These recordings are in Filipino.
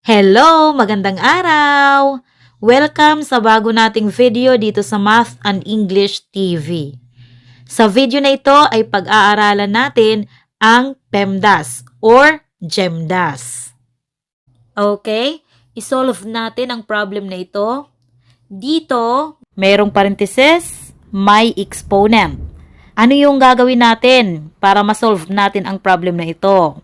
Hello! Magandang araw! Welcome sa bago nating video dito sa Math and English TV. Sa video na ito ay pag-aaralan natin ang PEMDAS or GEMDAS. Okay, isolve natin ang problem na ito. Dito, mayroong parenthesis, may exponent. Ano yung gagawin natin para ma-solve natin ang problem na ito?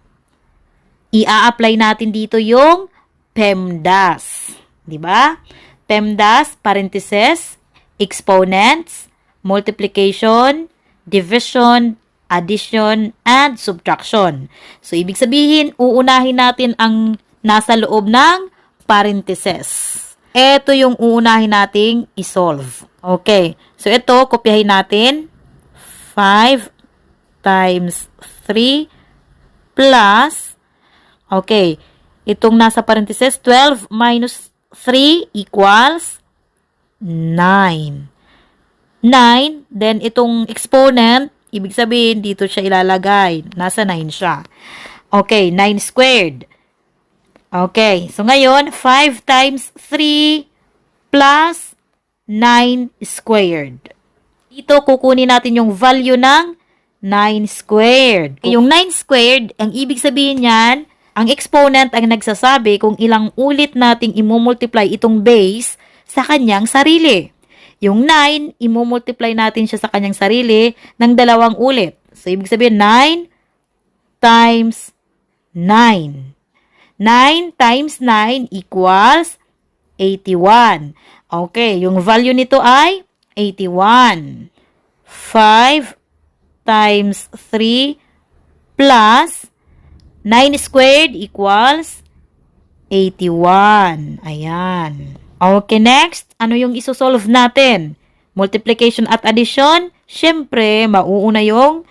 I-apply natin dito yung PEMDAS. Di ba? PEMDAS, parenthesis, exponents, multiplication, division, addition, and subtraction. So, ibig sabihin, uunahin natin ang nasa loob ng parenthesis. Ito yung uunahin nating isolve. Okay. So, ito, kopyahin natin. 5 times 3 plus, okay, itong nasa parenthesis, 12 minus 3 equals 9. 9, then itong exponent, ibig sabihin, dito siya ilalagay. Nasa 9 siya. Okay, 9 squared. Okay, so ngayon, 5 times 3 plus 9 squared. Dito, kukunin natin yung value ng 9 squared. Yung 9 squared, ang ibig sabihin niyan, ang exponent ang nagsasabi kung ilang ulit nating imumultiply itong base sa kanyang sarili. Yung 9, imumultiply natin siya sa kanyang sarili ng 2 ulit. So, ibig sabihin, 9 times 9. 9 times 9 equals 81. Okay, yung value nito ay 81. 5 times 3 plus 9 squared equals 81. Ayan. Okay, next. Ano yung isosolve natin? Multiplication at addition? Siyempre, mauuna yung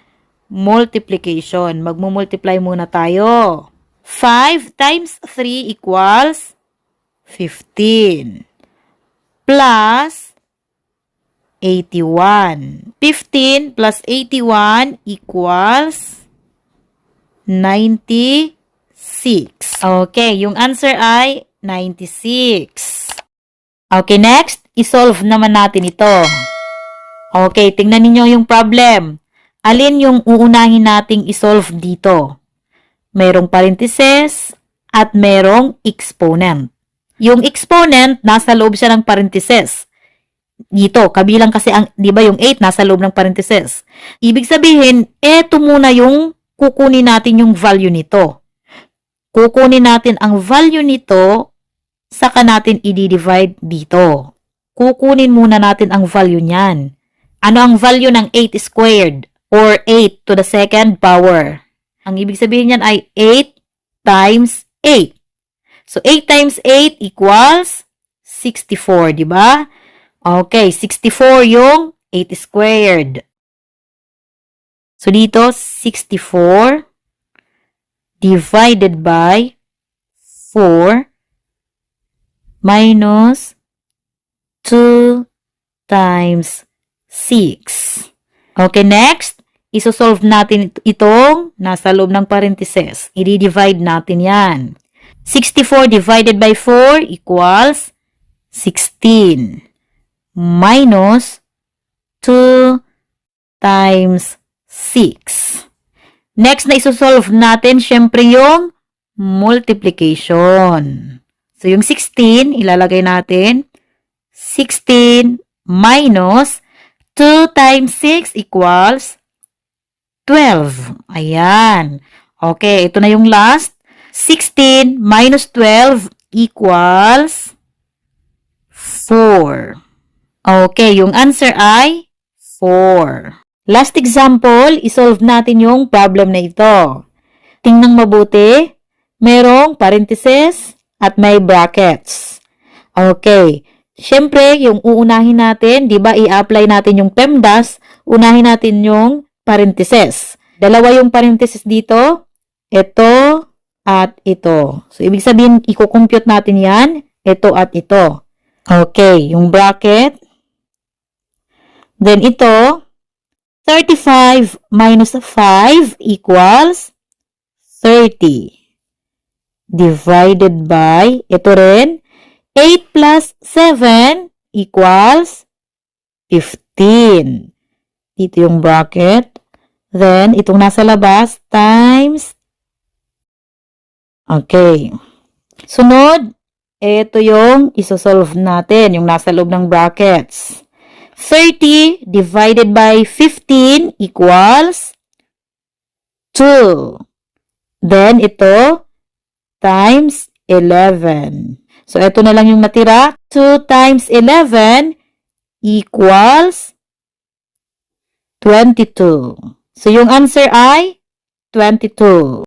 multiplication. Magmumultiply muna tayo. 5 times 3 equals 15. Plus 81. 15 plus 81 equals 96. Okay, yung answer ay 96. Okay, next, isolve naman natin ito. Okay, tingnan niyo yung problem. Alin yung uunahin nating isolve dito? Merong parenthesis at merong exponent. Yung exponent, nasa loob siya ng parenthesis. Dito, kabilang kasi ang, di ba yung 8 nasa loob ng parenthesis. Ibig sabihin, eto muna yung kukunin natin yung value nito. Kukunin natin ang value nito, saka natin i-divide dito. Kukunin muna natin ang value niyan. Ano ang value ng 8 squared or 8 to the second power? Ang ibig sabihin niyan ay 8 times 8. So, 8 times 8 equals 64, di ba? Okay, 64 yung 8 squared. So, dito, 64 divided by 4 minus 2 times 6. Okay, next, isosolve natin itong nasa loob ng parenthesis. I-divide natin yan. 64 divided by 4 equals 16. Minus 2 times 6. Next na isosolve natin, syempre yung multiplication. So, yung 16, ilalagay natin. 16 minus 2 times 6 equals 12. Ayan. Okay, ito na yung last. 16 minus 12 equals 4. Okay, yung answer ay 4. Last example, isolve natin yung problem na ito. Tingnan mabuti, merong parenthesis at may brackets. Okay, syempre, yung uunahin natin, di ba, i-apply natin yung PEMDAS, unahin natin yung parenthesis. Dalawa yung parenthesis dito, ito at ito. So, ibig sabihin, i-compute natin yan, ito at ito. Okay, yung bracket. Then ito, 35 minus 5 equals 30. divided by, ito rin, 8 plus 7 equals 15. Dito yung bracket. Then, itong nasa labas times. Okay. Sunod, ito yung isosolve natin, yung nasa loob ng brackets. 30 divided by 15 equals 2. Then, ito times 11. So, ito na lang yung natira. 2 times 11 equals 22. So, yung answer ay 22.